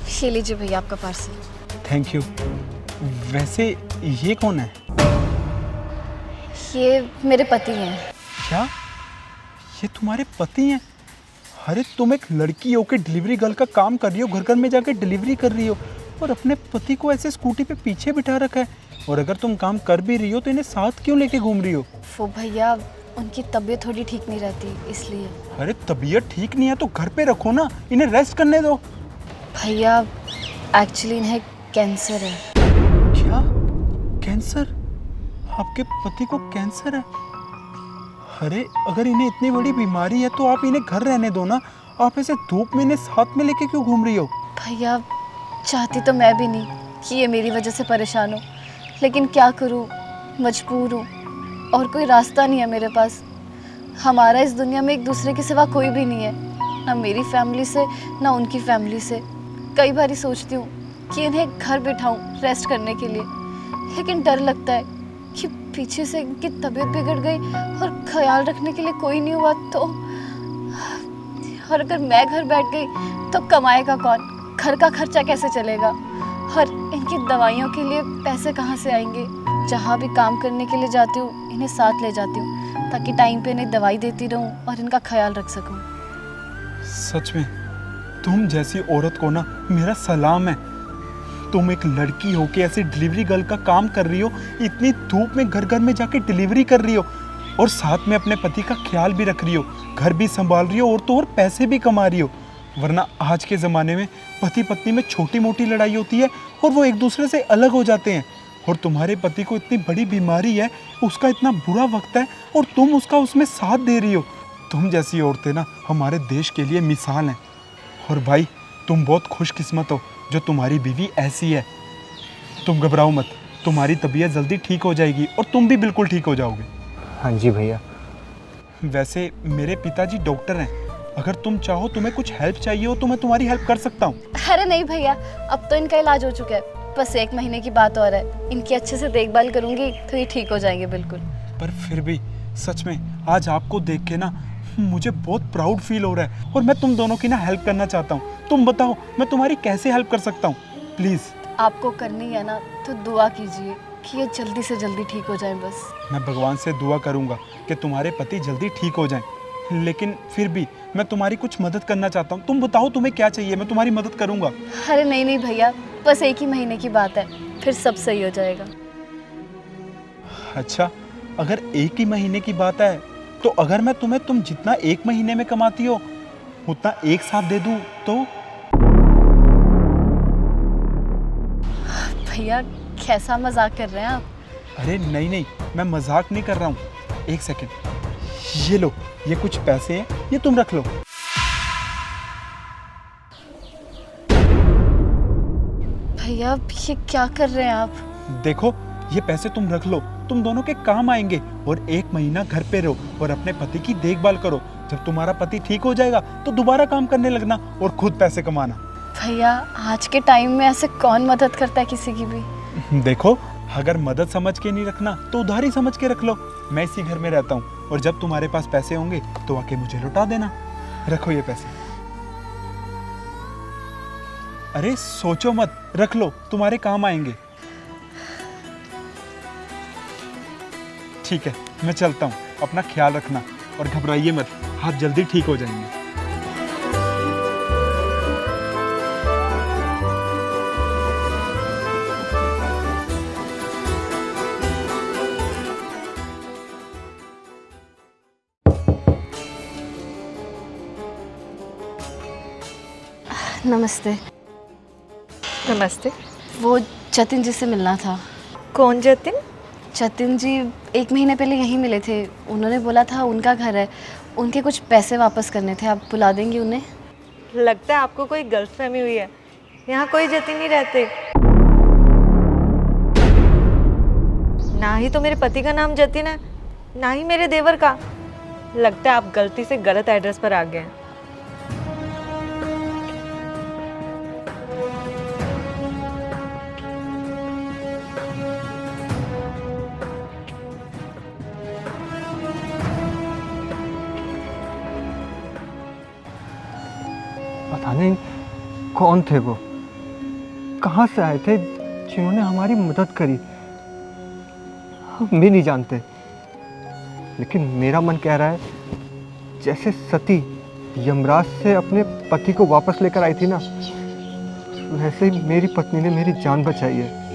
ये लीजिए भैया आपका पार्सल। Thank you. वैसे ये कौन है? ये मेरे पति हैं। क्या ये तुम्हारे पति हैं? अरे तुम एक लड़की हो के डिलीवरी गर्ल का काम कर रही हो, घर घर में जाके डिलीवरी कर रही हो और अपने पति को ऐसे स्कूटी पे पीछे बिठा रखा है। और अगर तुम काम कर भी रही हो तो इन्हें साथ क्यों लेके घूम रही हो? वो भैया उनकी तबीयत थोड़ी ठीक नहीं रहती इसलिए। अरे तबीयत ठीक नहीं है तो घर पे रखो ना, इन्हें रेस्ट करने दो। भैया एक्चुअली इन्हें कैंसर है। क्या? कैंसर? आपके पति को कैंसर है? अरे अगर इन्हें इतनी बड़ी बीमारी है तो आप इन्हें घर रहने दो ना। आप ऐसे धूप में इन्हें साथ में लेके क्यों घूम रही हो? भैया चाहती तो मैं भी नहीं कि ये मेरी वजह से परेशान हो, लेकिन क्या करूँ, मजबूर हूँ और कोई रास्ता नहीं है मेरे पास। हमारा इस दुनिया में एक दूसरे के सिवा कोई भी नहीं है, ना मेरी फैमिली से ना उनकी फैमिली से। कई बार सोचती हूँ कि इन्हें घर बिठाऊं रेस्ट करने के लिए, लेकिन डर लगता है कि पीछे से इनकी तबीयत बिगड़ गई और ख्याल रखने के लिए कोई नहीं हुआ तो। और अगर मैं घर बैठ गई तो कमाएगा कौन, घर का खर्चा कैसे चलेगा और इनकी दवाइयों के लिए पैसे कहाँ से आएंगे। जहाँ भी काम करने के लिए जाती हूँ इन्हें साथ ले जाती हूँ ताकि टाइम पे इन्हें दवाई देती रहूँ और इनका ख्याल रख सकूँ। सच में तुम जैसी औरत को ना मेरा सलाम है। तुम एक लड़की हो के ऐसे डिलीवरी गर्ल का काम कर रही हो, इतनी धूप में घर घर में जाके डिलीवरी कर रही हो और साथ में अपने पति का ख्याल भी रख रही हो, घर भी संभाल रही हो और तो और पैसे भी कमा रही हो। वरना आज के ज़माने में पति पत्नी में छोटी मोटी लड़ाई होती है और वो एक दूसरे से अलग हो जाते हैं। और तुम्हारे पति को इतनी बड़ी बीमारी है, उसका इतना बुरा वक्त है और तुम उसका उसमें साथ दे रही हो। तुम जैसी औरतें ना हमारे देश के लिए मिसाल हैं। और भाई तुम बहुत खुशकिस्मत हो जो तुम्हारी बीवी ऐसी है। तुम घबराओ मत, तुम्हारी तबीयत जल्दी ठीक हो जाएगी और तुम भी बिल्कुल ठीक हो जाओगे। हाँ जी भैया। वैसे मेरे पिताजी डॉक्टर हैं, अगर तुम चाहो, तुम्हें कुछ हेल्प चाहिए हो तो मैं तुम्हारी हेल्प कर सकता हूँ। अरे नहीं भैया, अब तो इनका इलाज हो चुका है, बस 1 महीने की बात और है। इनकी अच्छे से देखभाल करूंगी तो ये ठीक हो जाएंगे बिल्कुल। पर फिर भी सच में आज आपको देख के ना मुझे बहुत प्राउड फील हो रहा है और मैं तुम दोनों की ना हेल्प करना चाहता हूँ। तुम बताओ मैं तुम्हारी कैसे हेल्प कर सकता हूँ? प्लीज़। आपको करनी है ना तो दुआ कीजिए कि ये जल्दी से जल्दी ठीक हो जाए बस। मैं भगवान से दुआ करूँगा कि तुम्हारे पति जल्दी ठीक हो जाएं, लेकिन फिर भी मैं तुम्हारी कुछ मदद करना चाहता हूँ। तुम बताओ तुम्हें क्या चाहिए, मैं तुम्हारी मदद करूँगा। अरे नहीं नहीं भैया, बस 1 ही महीने की बात है, फिर सब सही हो जाएगा। अच्छा, अगर 1 ही महीने की बात है तो अगर मैं तुम्हें तुम जितना 1 महीने में कमाती हो उतना एक साथ दे दूँ तो? भैया कैसा मजाक कर रहे हैं आप? अरे नहीं नहीं, मैं मजाक नहीं कर रहा हूँ। एक सेकंड, ये लो, ये कुछ पैसे हैं, ये तुम रख लो। भैया ये क्या कर रहे हैं आप? देखो ये पैसे तुम रख लो, तुम दोनों के काम आएंगे और 1 महीना घर पे रहो और अपने पति की देखभाल करो। जब तुम्हारा पति ठीक हो जाएगा तो दोबारा काम करने लगना और खुद पैसे कमाना। भैया आज के टाइम में ऐसे कौन मदद करता है किसी की भी। देखो अगर मदद समझ के नहीं रखना तो उधारी समझ के रख लो। मैं इसी घर में रहता हूँ और जब तुम्हारे पास पैसे होंगे तो आके मुझे लौटा देना। रखो ये पैसे। अरे सोचो मत, रख लो, तुम्हारे काम आएंगे। ठीक है, मैं चलता हूँ, अपना ख्याल रखना और घबराइए मत, आप जल्दी ठीक हो जाएंगे। नमस्ते। नमस्ते। वो जतिन जी से मिलना था। कौन जतिन? जतिन जी 1 महीने पहले यहीं मिले थे, उन्होंने बोला था उनका घर है, उनके कुछ पैसे वापस करने थे, आप बुला देंगी उन्हें? लगता है आपको कोई गलतफहमी हुई है, यहाँ कोई जतिन नहीं रहते। ना ही तो मेरे पति का नाम जतिन है, ना ही मेरे देवर का। लगता है आप गलती से गलत एड्रेस पर आ गए हैं। पता नहीं कौन थे वो, कहाँ से आए थे जिन्होंने हमारी मदद करी? हम भी नहीं जानते, लेकिन मेरा मन कह रहा है जैसे सती यमराज से अपने पति को वापस लेकर आई थी ना, वैसे ही मेरी पत्नी ने मेरी जान बचाई है।